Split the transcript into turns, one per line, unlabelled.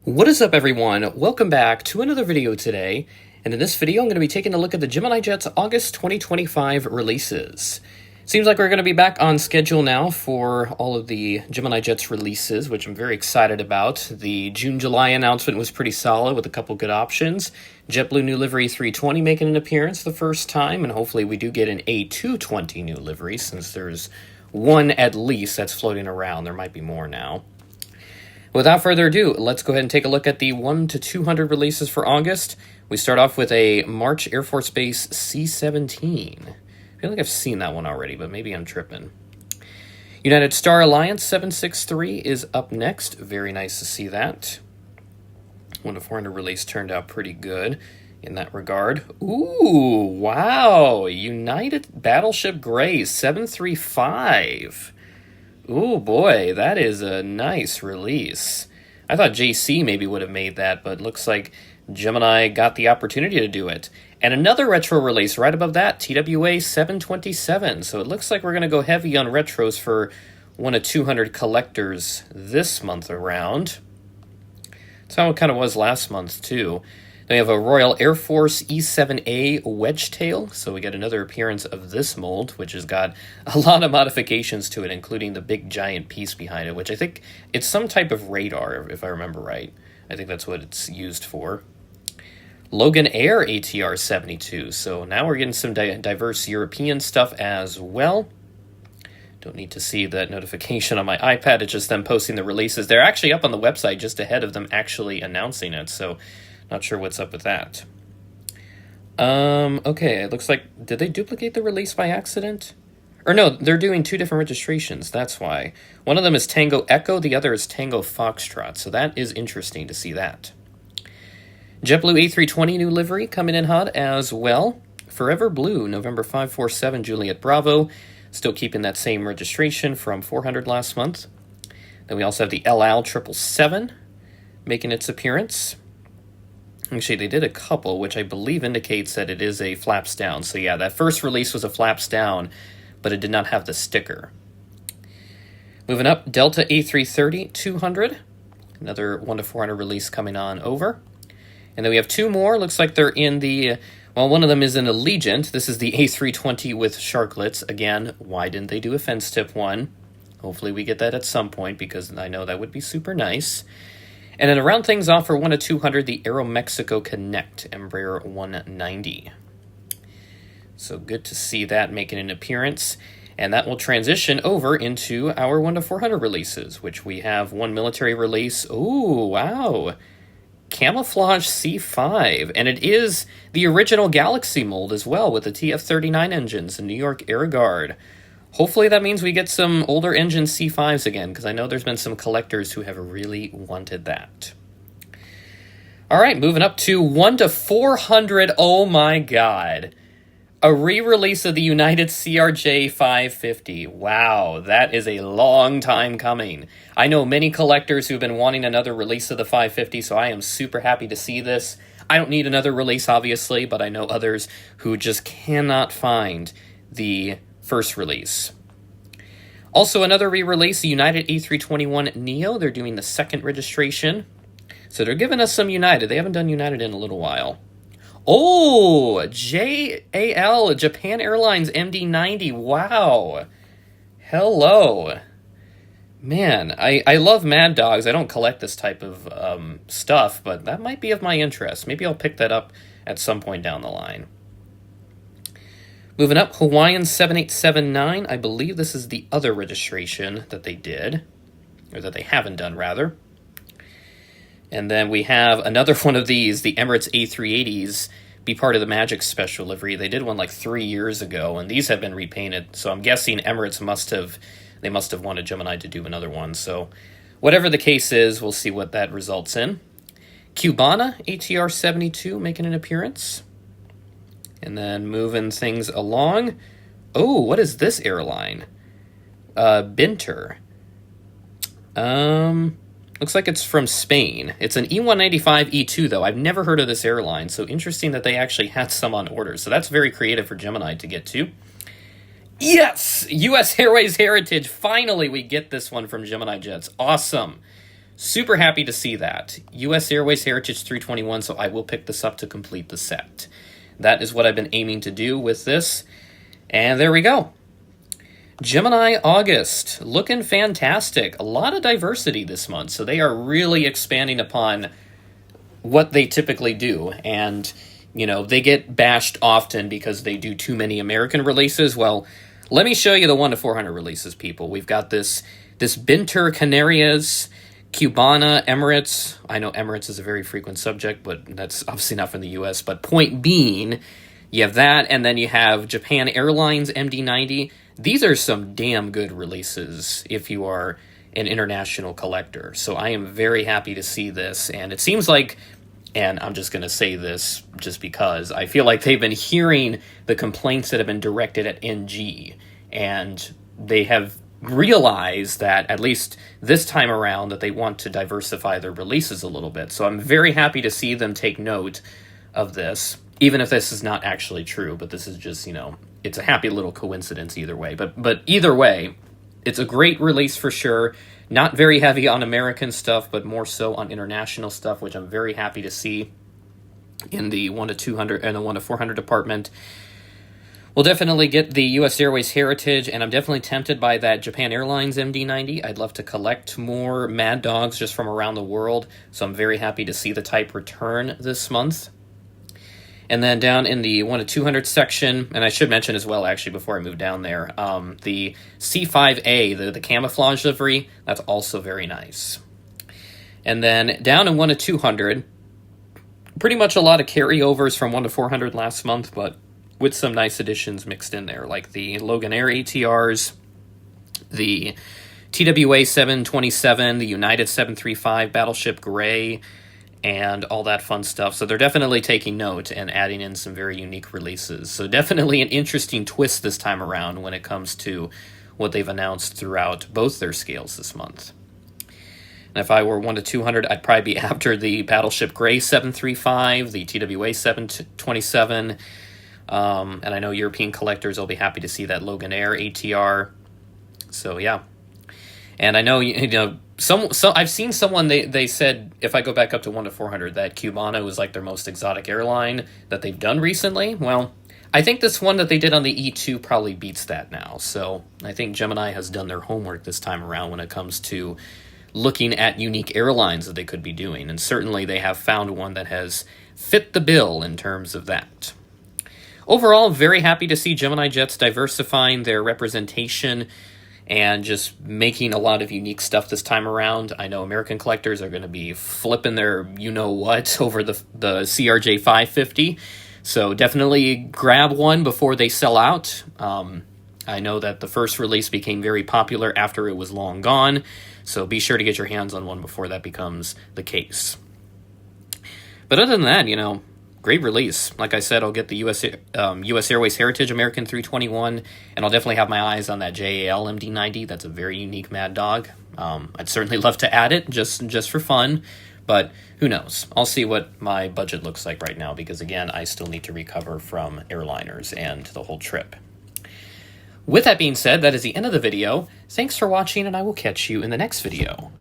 What is up, everyone? Welcome back to another video today, and in this video I'm going to be taking a look at the Gemini Jets August 2025 releases. Seems like we're going to be back on schedule now for all of the Gemini Jets releases, which I'm very excited about. The June-July announcement was pretty solid with a couple good options. JetBlue new livery 320 making an appearance the first time, and hopefully we do get an A220 new livery since there's one at least that's floating around. There might be more now. Without further ado, let's go ahead and take a look at the 1 to 200 releases for August. We start off with a March Air Force Base C-17. I feel like I've seen that one already, but maybe I'm tripping. United Star Alliance 763 is up next. Very nice to see that. 1 to 400 release turned out pretty good in that regard. Ooh, wow. United Battleship Gray 735. Ooh, boy, that is a nice release. I thought JC maybe would have made that, but looks like Gemini got the opportunity to do it. And another retro release right above that, TWA 727. So it looks like we're going to go heavy on retros for 1 to 200 collectors this month around. That's how it kind of was last month, too. Then we have a Royal Air Force E-7A Wedgetail, so we get another appearance of this mold, which has got a lot of modifications to it, including the big giant piece behind it, which I think it's some type of radar, if I remember right. I think that's what it's used for. Logan Air ATR 72, so now we're getting some diverse European stuff as well. Don't need to see that notification on my iPad, it's just them posting the releases. They're actually up on the website just ahead of them actually announcing it, so not sure what's up with that. Okay, it looks like, did they duplicate the release by accident? Or no, they're doing two different registrations, that's why. One of them is Tango Echo, the other is Tango Foxtrot, so that is interesting to see that. JetBlue A320 new livery coming in hot as well. Forever Blue, November 547 Juliet Bravo, still keeping that same registration from 400 last month. Then we also have the El Al 777 making its appearance. Actually, they did a couple, which I believe indicates that it is a flaps down. So yeah, that first release was a flaps down, but it did not have the sticker. Moving up, Delta A330 200. Another 1 to 400 release coming on over. And then we have two more. Looks like they're in the, well, one of them is an Allegiant. This is the A320 with sharklets. Again, why didn't they do a fence tip one? Hopefully we get that at some point because I know that would be super nice. And then to round things off for 1 to 200, the Aeromexico Connect Embraer 190. So good to see that making an appearance. And that will transition over into our 1 to 400 releases, which we have one military release. Ooh, wow. Camouflage C5. And it is the original Galaxy mold as well with the TF-39 engines in New York Air Guard. Hopefully that means we get some older engine C5s again, because I know there's been some collectors who have really wanted that. All right, moving up to 1 to 400. Oh my God. A re-release of the United CRJ 550. Wow, that is a long time coming. I know many collectors who've been wanting another release of the 550, so I am super happy to see this. I don't need another release, obviously, but I know others who just cannot find the first release. Also, another re-release, the United A321 Neo. They're doing the second registration. So they're giving us some United. They haven't done United in a little while. Oh, JAL, Japan Airlines MD-90. Wow. Hello. Man, I love Mad Dogs. I don't collect this type of stuff, but that might be of my interest. Maybe I'll pick that up at some point down the line. Moving up, Hawaiian 7879. I believe this is the other registration that they did, or that they haven't done, rather. And then we have another one of these, the Emirates A380s, be part of the Magic Special livery. They did one like 3 years ago, and these have been repainted. So I'm guessing Emirates must have wanted Gemini to do another one. So whatever the case is, we'll see what that results in. Cubana ATR 72 making an appearance. And then moving things along. Oh, what is this airline? Binter. Looks like it's from Spain. It's an E195 E2, though. I've never heard of this airline, so interesting that they actually had some on order. So that's very creative for Gemini to get to. Yes! U.S. Airways Heritage. Finally, we get this one from Gemini Jets. Awesome. Super happy to see that. US Airways Heritage 321, so I will pick this up to complete the set. That is what I've been aiming to do with this. And there we go. Gemini August, looking fantastic. A lot of diversity this month, so they are really expanding upon what they typically do. And, you know, they get bashed often because they do too many American releases. Well, let me show you the 1 to 400 releases, people. We've got this Binter Canarias, Cubana, Emirates. I know Emirates is a very frequent subject, but that's obviously not from the U.S. But point being, you have that, and then you have Japan Airlines MD-90. These are some damn good releases if you are an international collector. So I am very happy to see this, and it seems like, and I'm just going to say this just because, I feel like they've been hearing the complaints that have been directed at NG, and they have realized that, at least this time around, that they want to diversify their releases a little bit. So I'm very happy to see them take note of this, even if this is not actually true, but this is just, you know, it's a happy little coincidence either way. But either way, it's a great release for sure. Not very heavy on American stuff, but more so on international stuff, which I'm very happy to see in the 1 to 200 and the 1 to 400 department. We'll definitely get the US Airways Heritage, and I'm definitely tempted by that Japan Airlines MD-90. I'd love to collect more Mad Dogs just from around the world, so I'm very happy to see the type return this month. And then down in the 1 to 200 section, and I should mention as well, actually, before I move down there, the C5A, the camouflage livery, that's also very nice. And then down in 1 to 200, pretty much a lot of carryovers from 1 to 400 last month, but with some nice additions mixed in there, like the Logan Air ATRs, the TWA 727, the United 735 Battleship Gray, and all that fun stuff. So they're definitely taking note and adding in some very unique releases. So definitely an interesting twist this time around when it comes to what they've announced throughout both their scales this month. And if I were 1 to 200, I'd probably be after the Battleship Gray 735, the TWA 727, and I know European collectors will be happy to see that Logan Air ATR. So yeah. And I know, you know, so I've seen someone, they said, if I go back up to 1 to 400, that Cubana was like their most exotic airline that they've done recently. Well, I think this one that they did on the E2 probably beats that now. So I think Gemini has done their homework this time around when it comes to looking at unique airlines that they could be doing. And certainly they have found one that has fit the bill in terms of that. Overall, very happy to see Gemini Jets diversifying their representation and just making a lot of unique stuff this time around. I know American collectors are going to be flipping their you-know-what over the CRJ 550, so definitely grab one before they sell out. I know that the first release became very popular after it was long gone, so be sure to get your hands on one before that becomes the case. But other than that, you know, great release. Like I said, I'll get the US Airways Heritage American 321, and I'll definitely have my eyes on that JAL MD-90. That's a very unique Mad Dog. I'd certainly love to add it just for fun, but who knows? I'll see what my budget looks like right now, because again, I still need to recover from airliners and the whole trip. With that being said, that is the end of the video. Thanks for watching, and I will catch you in the next video.